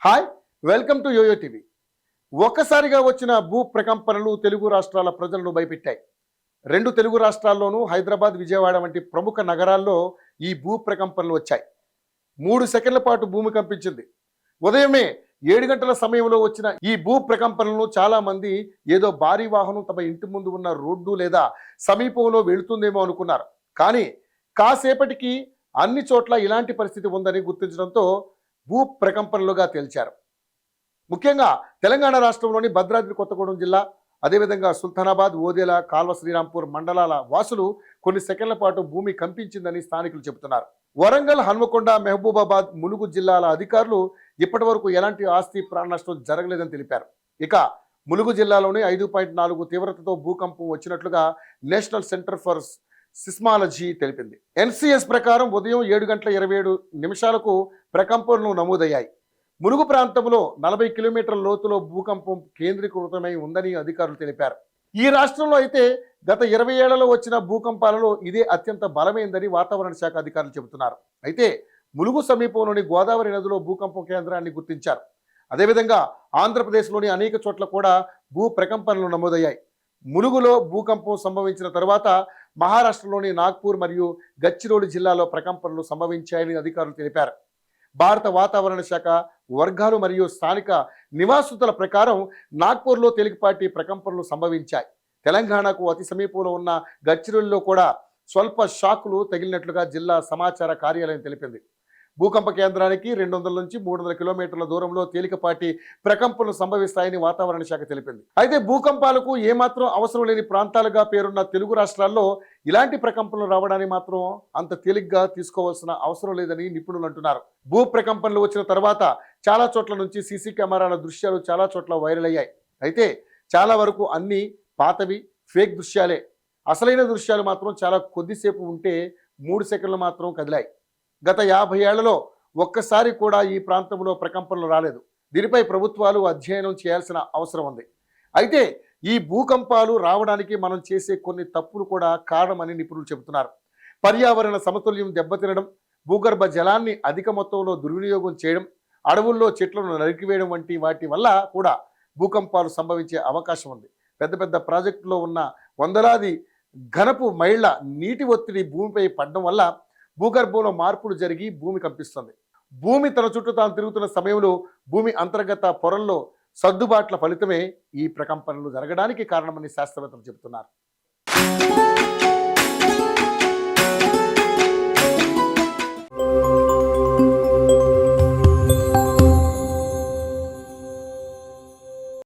Hi, welcome to YoYo TV. ఒక్కసారిగా వచ్చిన భూ ప్రకంపనలు తెలుగు రాష్ట్రాల ప్రజలను భయపెట్టాయి. రెండు తెలుగు రాష్ట్రాల్లోనూ హైదరాబాద్, విజయవాడ వంటి ప్రముఖ నగరాల్లో ఈ భూ ప్రకంపనలు వచ్చాయి. 3 సెకండ్ల పాటు భూమి కంపించింది. ఉదయమే 7 గంటల సమయంలో వచ్చిన ఈ భూ ప్రకంపనలను చాలా మంది ఏదో భారీ వాహనం తమ ఇంటి ముందు ఉన్న రోడ్డు లేదా సమీపంలో వెళుతుందేమో అనుకున్నారు. కానీ కాసేపటికి అన్ని చోట్ల ఇలాంటి పరిస్థితి ఉందని గుర్తించడంతో భూ ప్రకంపనలుగా తేల్చారు. ముఖ్యంగా తెలంగాణ రాష్ట్రంలోని భద్రాద్రి కొత్తగూడెం జిల్లా, అదేవిధంగా సుల్తానాబాద్, ఓదెల, కాల్వ శ్రీరాంపూర్ మండలాల వాసులు కొన్ని సెకండ్ల పాటు భూమి కంపించిందని స్థానికులు చెబుతున్నారు. వరంగల్, హన్మకొండ, మహబూబాబాద్, ములుగు జిల్లాల అధికారులు ఇప్పటి వరకు ఎలాంటి ఆస్తి ప్రాణ నష్టం జరగలేదని తెలిపారు. ఇక ములుగు జిల్లాలోని 5.4 తీవ్రతతో భూకంపం వచ్చినట్లుగా నేషనల్ సెంటర్ ఫర్ సిస్మాలజీ తెలిపింది. ఎన్సిఎస్ ప్రకారం ఉదయం 7 గంటల 27 నిమిషాలకు ప్రకంపనలు నమోదయ్యాయి. ములుగు ప్రాంతంలో 40 కిలోమీటర్ల లోతులో భూకంపం కేంద్రీకృతమై ఉందని అధికారులు తెలిపారు. ఈ రాష్ట్రంలో అయితే గత 20 ఏళ్లలో వచ్చిన భూకంపాలలో ఇదే అత్యంత బలమైందని వాతావరణ శాఖ అధికారులు చెబుతున్నారు. అయితే ములుగు సమీపంలోని గోదావరి నదిలో భూకంపం కేంద్రాన్ని గుర్తించారు. అదేవిధంగా ఆంధ్రప్రదేశ్లోని అనేక చోట్ల కూడా భూ ప్రకంపనలు నమోదయ్యాయి. ములుగులో భూకంపం సంభవించిన తర్వాత మహారాష్ట్రలోని నాగ్పూర్ మరియు గచ్చిరోలి జిల్లాలో ప్రకంపనలు సంభవించాయని అధికారులు తెలిపారు. భారత వాతావరణ శాఖ వర్గాలు మరియు స్థానిక నివాసితుల ప్రకారం నాగ్పూర్లో తేలికపాటి ప్రకంపనలు సంభవించాయి. తెలంగాణకు అతి సమీపంలో ఉన్న గచ్చిరోలిలో కూడా స్వల్ప షాకులు తగిలినట్లుగా జిల్లా సమాచార కార్యాలయం తెలిపింది. భూకంప కేంద్రానికి 200 నుంచి 300 కిలోమీటర్ల దూరంలో తేలికపాటి ప్రకంపనలు సంభవిస్తాయని వాతావరణ శాఖ తెలిపింది. అయితే భూకంపాలకు ఏమాత్రం అవసరం లేని ప్రాంతాలుగా పేరున్న తెలుగు రాష్ట్రాల్లో ఇలాంటి ప్రకంపనలు రావడాన్ని మాత్రం అంత తేలిగ్గా తీసుకోవాల్సిన అవసరం లేదని నిపుణులు అంటున్నారు. భూ ప్రకంపనలు వచ్చిన తర్వాత చాలా చోట్ల నుంచి సీసీ కెమెరాల దృశ్యాలు చాలా చోట్ల వైరల్ అయ్యాయి. అయితే చాలా వరకు అన్ని పాతవి, ఫేక్ దృశ్యాలే. అసలైన దృశ్యాలు మాత్రం చాలా కొద్దిసేపు ఉంటే 3 సెకండ్లు మాత్రం కదిలాయి. గత 50 ఏళ్లలో ఒక్కసారి కూడా ఈ ప్రాంతంలో ప్రకంపనలు రాలేదు. దీనిపై ప్రభుత్వాలు అధ్యయనం చేయాల్సిన అవసరం ఉంది. అయితే ఈ భూకంపాలు రావడానికి మనం చేసే కొన్ని తప్పులు కూడా కారణమని నిపుణులు చెబుతున్నారు. పర్యావరణ సమతుల్యం దెబ్బతినడం, భూగర్భ జలాన్ని అధిక మొత్తంలో దుర్వినియోగం చేయడం, అడవుల్లో చెట్లను నరికివేయడం వంటి వాటి వల్ల కూడా భూకంపాలు సంభవించే అవకాశం ఉంది. పెద్ద పెద్ద ప్రాజెక్టులో ఉన్న వందలాది ఘనపు మైళ్ల నీటి ఒత్తిడి భూమిపై పడడం వల్ల భూగర్భంలో మార్పులు జరిగి భూమి కంపిస్తుంది. భూమి తన చుట్టూ తాను తిరుగుతున్న సమయంలో భూమి అంతర్గత పొరల్లో సర్దుబాట్ల ఫలితమే ఈ ప్రకంపనలు జరగడానికి కారణమని శాస్త్రవేత్తలు చెబుతున్నారు.